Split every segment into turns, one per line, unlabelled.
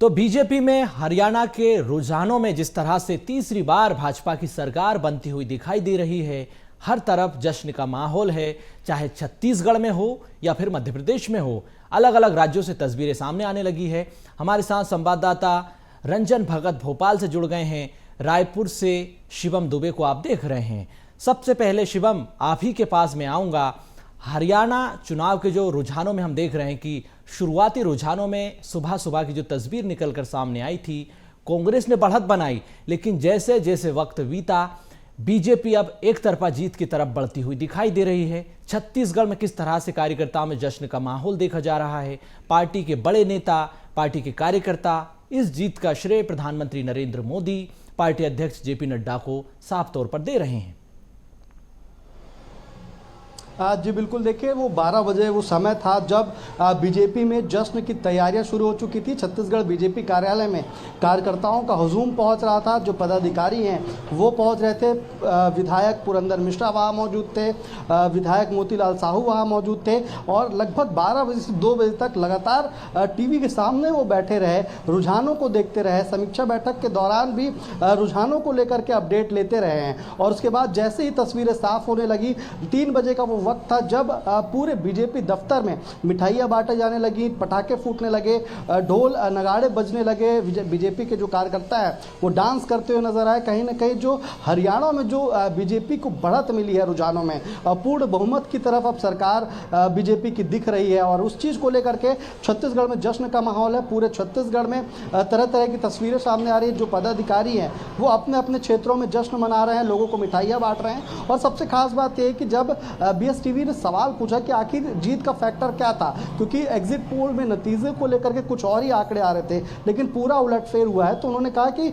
तो बीजेपी में हरियाणा के रुझानों में जिस तरह से तीसरी बार भाजपा की सरकार बनती हुई दिखाई दे रही है, हर तरफ जश्न का माहौल है। चाहे छत्तीसगढ़ में हो या फिर मध्य प्रदेश में हो, अलग अलग राज्यों से तस्वीरें सामने आने लगी है। हमारे साथ संवाददाता रंजन भगत भोपाल से जुड़ गए हैं। रायपुर से शिवम दुबे को आप देख रहे हैं। सबसे पहले शिवम, आप ही के पास में आऊंगा। हरियाणा चुनाव के जो रुझानों में हम देख रहे हैं कि शुरुआती रुझानों में सुबह सुबह की जो तस्वीर निकलकर सामने आई थी, कांग्रेस ने बढ़त बनाई, लेकिन जैसे जैसे वक्त बीता बीजेपी अब एक तरफा जीत की तरफ बढ़ती हुई दिखाई दे रही है। छत्तीसगढ़ में किस तरह से कार्यकर्ताओं में जश्न का माहौल देखा जा रहा है। पार्टी के बड़े नेता, पार्टी के कार्यकर्ता इस जीत का श्रेय प्रधानमंत्री नरेंद्र मोदी, पार्टी अध्यक्ष जेपी नड्डा को साफ तौर पर दे रहे हैं।
जी बिल्कुल, देखिए वो 12 बजे वो समय था जब बीजेपी में जश्न की तैयारियां शुरू हो चुकी थी। छत्तीसगढ़ बीजेपी कार्यालय में कार्यकर्ताओं का हुजूम पहुंच रहा था। जो पदाधिकारी हैं वो पहुंच रहे थे। विधायक पुरंदर मिश्रा वहाँ मौजूद थे, विधायक मोतीलाल साहू वहाँ मौजूद थे और लगभग 12 बजे से 2 बजे तक लगातार टीवी के सामने वो बैठे रहे, रुझानों को देखते रहे। समीक्षा बैठक के दौरान भी रुझानों को लेकर के अपडेट लेते रहे हैं और उसके बाद जैसे ही तस्वीरें साफ होने लगी, 3 बजे का वो वक्त था जब पूरे बीजेपी दफ्तर में मिठाइयाँ बांटे जाने लगी, पटाखे फूटने लगे, ढोल नगाड़े बजने लगे। बीजेपी के जो कार्यकर्ता है वो डांस करते हुए नजर आए। कहीं ना कहीं जो हरियाणा में जो बीजेपी को बढ़त मिली है रुझानों में, पूर्ण बहुमत की तरफ अब सरकार बीजेपी की दिख रही है और उस चीज़ को लेकर के छत्तीसगढ़ में जश्न का माहौल है। पूरे छत्तीसगढ़ में तरह तरह की तस्वीरें सामने आ रही है। जो पदाधिकारी हैं वो अपने अपने क्षेत्रों में जश्न मना रहे हैं, लोगों को मिठाइयाँ बांट रहे हैं। और सबसे खास बात यह है कि जब BSTV ने सवाल पूछा कि आखिर जीत का फैक्टर क्या था, क्योंकि एग्जिट पोल में नतीजे को लेकर के कुछ और ही आंकड़े आ रहे थे लेकिन पूरा उलटफेर हुआ है, तो उन्होंने कहा कि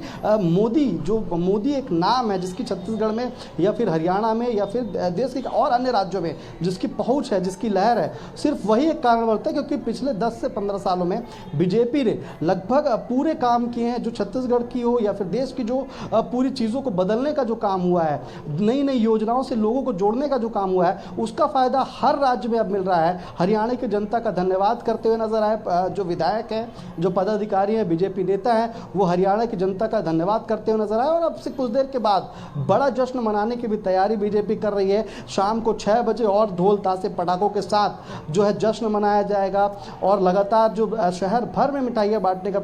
मोदी एक नाम है जिसकी छत्तीसगढ़ में या फिर हरियाणा में या फिर देश के और अन्य राज्यों में जिसकी पहुंच है, जिसकी लहर है, सिर्फ वही एक कारण बनता है क्योंकि पिछले 10 से 15 सालों में बीजेपी ने लगभग पूरे काम किए हैं। जो छत्तीसगढ़ की हो या फिर देश की जो पूरी चीज़ों को बदलने का जो काम हुआ है, नई नई योजनाओं से लोगों को जोड़ने का जो काम हुआ है, उसका फायदा हर राज्य में अब मिल रहा है। हरियाणा की जनता का धन्यवाद करते हुए नजर आए जो विधायक हैं, जो पदाधिकारी हैं, बीजेपी नेता हैं, वो हरियाणा की जनता का धन्यवाद करते हुए नजर आए। और अब से कुछ देर के बाद बड़ा जश्न मनाने की भी तैयारी बीजेपी कर रही है। शाम को 6 बजे और ढोल ताशे पटाखों के साथ जो है जश्न मनाया जाएगा और लगातार जो शहर भर में मिठाइयाँ बांटने का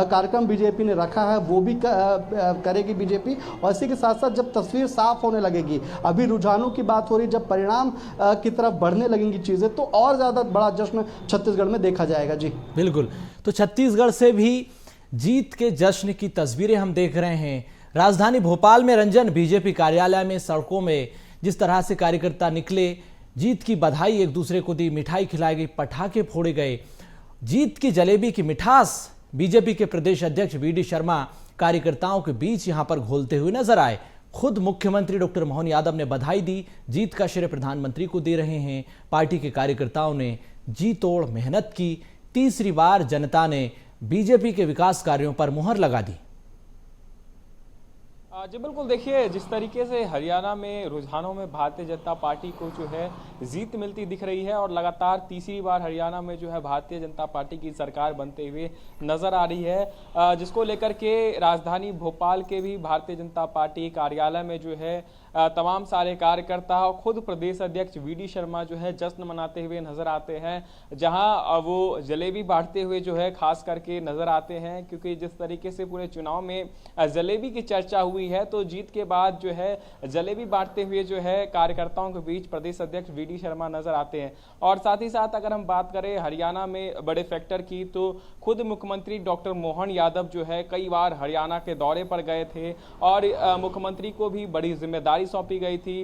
कार्यक्रम बीजेपी ने रखा है वो भी करेगी बीजेपी। और इसी के साथ साथ जब तस्वीर साफ होने लगेगी, अभी रुझानों की बात हो रही, जब परिणाम की तरफ बढ़ने लगेंगी चीजें, तो और ज्यादा बड़ा जश्न छत्तीसगढ़ में देखा जाएगा। जी
बिल्कुल, तो छत्तीसगढ़ से भी जीत के जश्न की तस्वीरें हम देख रहे हैं। राजधानी भोपाल में रंजन बीजेपी कार्यालय में सड़कों में जिस तरह से कार्यकर्ता निकले, जीत की बधाई एक दूसरे को दी, मिठाई खिलाई गई, पटाखे फोड़े गए। जीत की जलेबी की मिठास बीजेपी के प्रदेश अध्यक्ष VD शर्मा कार्यकर्ताओं के बीच यहां पर घोलते हुए नजर आए। खुद मुख्यमंत्री डॉक्टर मोहन यादव ने बधाई दी, जीत का श्रेय प्रधानमंत्री को दे रहे हैं। पार्टी के कार्यकर्ताओं ने जी तोड़ मेहनत की। तीसरी बार जनता ने बीजेपी के विकास कार्यों पर मुहर लगा दी।
जी बिल्कुल, देखिए जिस तरीके से हरियाणा में रुझानों में भारतीय जनता पार्टी को जो है जीत मिलती दिख रही है और लगातार तीसरी बार हरियाणा में जो है भारतीय जनता पार्टी की सरकार बनते हुए नजर आ रही है, जिसको लेकर के राजधानी भोपाल के भी भारतीय जनता पार्टी कार्यालय में जो है तमाम सारे कार्यकर्ता और खुद प्रदेश अध्यक्ष VD शर्मा जो है जश्न मनाते हुए नजर आते हैं, जहां वो जलेबी बांटते हुए जो है खास करके नजर आते हैं। क्योंकि जिस तरीके से पूरे चुनाव में जलेबी की चर्चा हुई है, तो जीत के बाद जो है जलेबी बांटते हुए जो है कार्यकर्ताओं के बीच प्रदेश अध्यक्ष VD शर्मा नजर आते हैं। और साथ ही साथ अगर हम बात करें हरियाणा में बड़े फैक्टर की, तो खुद मुख्यमंत्री डॉक्टर मोहन यादव जो है कई बार हरियाणा के दौरे पर गए थे और मुख्यमंत्री को भी बड़ी जिम्मेदारी सौंपी गई थी।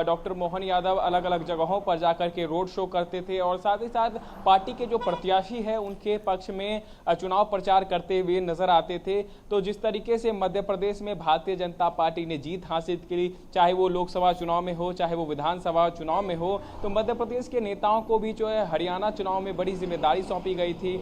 डॉक्टर मोहन यादव अलग अलग जगहों पर जाकर के रोड शो करते थे और साथ ही साथ पार्टी के जो प्रत्याशी है उनके पक्ष में चुनाव प्रचार करते हुए नजर आते थे। तो जिस तरीके से मध्य प्रदेश में भारतीय जनता पार्टी ने जीत हासिल की, चाहे वो लोकसभा चुनाव में हो, चाहे वो विधानसभा चुनाव में हो, तो मध्य प्रदेश के नेताओं को भी जो है हरियाणा चुनाव में बड़ी जिम्मेदारी सौंपी गई थी।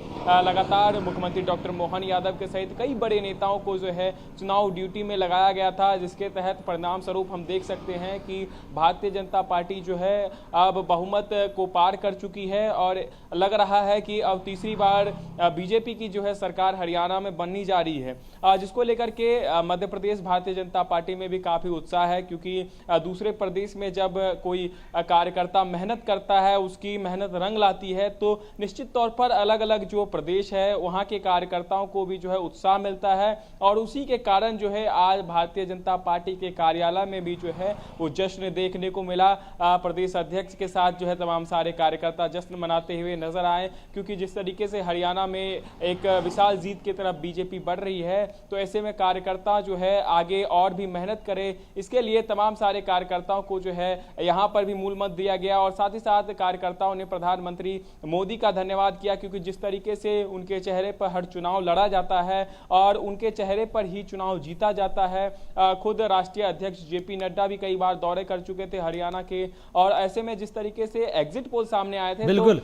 लगातार मुख्यमंत्री डॉक्टर मोहन यादव के सहित कई बड़े नेताओं को जो है चुनाव ड्यूटी में लगाया गया था, जिसके तहत परिणाम स्वरूप हम देख सकते हैं कि भारतीय जनता पार्टी जो है अब बहुमत को पार कर चुकी है और लग रहा है कि अब तीसरी बार बीजेपी की जो है सरकार हरियाणा में बननी जा रही है, जिसको लेकर के मध्य प्रदेश भारतीय जनता पार्टी में भी काफी उत्साह है, क्योंकि दूसरे प्रदेश में जब कोई कार्यकर्ता मेहनत करता है, उसकी मेहनत रंग लाती है, तो निश्चित तौर पर अलग अलग जो प्रदेश है वहां के कार्यकर्ताओं को भी जो है उत्साह मिलता है और उसी के कारण जो है आज भारतीय जनता पार्टी के कार्यालय में भी जो है वो जश्न देखने को मिला। प्रदेश अध्यक्ष के साथ जो है तमाम सारे कार्यकर्ता जश्न मनाते हुए नजर आए, क्योंकि जिस तरीके से हरियाणा में एक विशाल जीत की तरफ बीजेपी बढ़ रही है, तो ऐसे में कार्यकर्ता जो है आगे और भी मेहनत करे, इसके लिए तमाम सारे कार्यकर्ताओं को जो है यहाँ पर भी मूल मत दिया गया और साथ ही साथ कार्यकर्ताओं ने प्रधानमंत्री मोदी का धन्यवाद किया, क्योंकि जिस तरीके से उनके चेहरे पर हर चुनाव लड़ा जाता है और उनके चेहरे पर ही चुनाव जीता जाता है। खुद राष्ट्रीय अध्यक्ष जेपी नड्डा भी कई बार दौरे कर चुके थे हरियाणा के, और ऐसे में जिस तरीके से एग्जिट पोल सामने आए थे,
बिल्कुल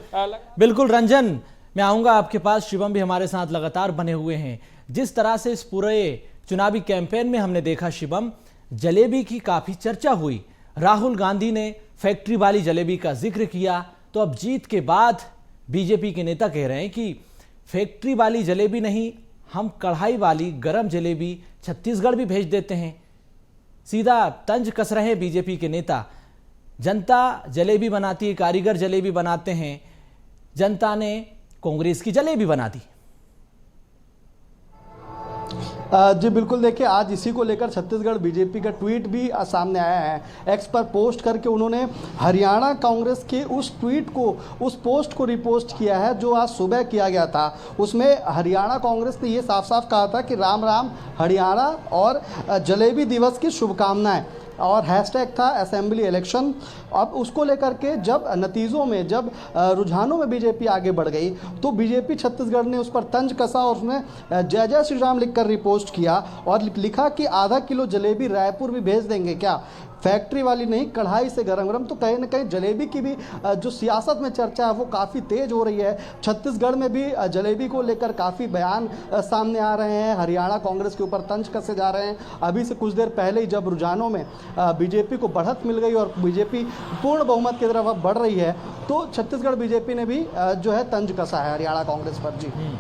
बिल्कुल रंजन, मैं आऊंगा आपके पास। शिवम भी हमारे साथ लगातार बने हुए हैं। जिस तरह से इस पूरे चुनावी कैंपेन में हमने देखा शिवम, जलेबी की काफी चर्चा हुई। राहुल गांधी ने फैक्ट्री वाली जलेबी का जिक्र किया, तो अब जीत के बाद बीजेपी के नेता कह रहे हैं कि फैक्ट्री वाली जलेबी नहीं, हम कढ़ाई वाली गरम जलेबी छत्तीसगढ़ भी भेज देते हैं। सीधा तंज कस रहे बीजेपी के नेता। जनता जलेबी बनाती है, कारीगर जलेबी बनाते हैं, जनता ने कांग्रेस की जलेबी बना दी।
जी बिल्कुल, देखिए आज इसी को लेकर छत्तीसगढ़ बीजेपी का ट्वीट भी सामने आया है। एक्स पर पोस्ट करके उन्होंने हरियाणा कांग्रेस के उस ट्वीट को, उस पोस्ट को रिपोस्ट किया है जो आज सुबह किया गया था। उसमें हरियाणा कांग्रेस ने ये साफ साफ कहा था कि राम राम हरियाणा और जलेबी दिवस की शुभकामनाएं, और हैशटैग था असेंबली इलेक्शन। अब उसको लेकर के जब नतीजों में, जब रुझानों में बीजेपी आगे बढ़ गई, तो बीजेपी छत्तीसगढ़ ने उस पर तंज कसा और उसने जय जय श्री राम लिखकर रिपोस्ट किया और लिखा कि आधा किलो जलेबी रायपुर भी भेज देंगे क्या, फैक्ट्री वाली नहीं, कढ़ाई से गरम गरम। तो कहीं ना कहीं जलेबी की भी जो सियासत में चर्चा है वो काफ़ी तेज हो रही है। छत्तीसगढ़ में भी जलेबी को लेकर काफ़ी बयान सामने आ रहे हैं। हरियाणा कांग्रेस के ऊपर तंज कसे जा रहे हैं। अभी से कुछ देर पहले ही जब रुझानों में बीजेपी को बढ़त मिल गई और बीजेपी पूर्ण बहुमत की तरफ अब बढ़ रही है, तो छत्तीसगढ़ बीजेपी ने भी जो है तंज कसा है हरियाणा कांग्रेस पर। जी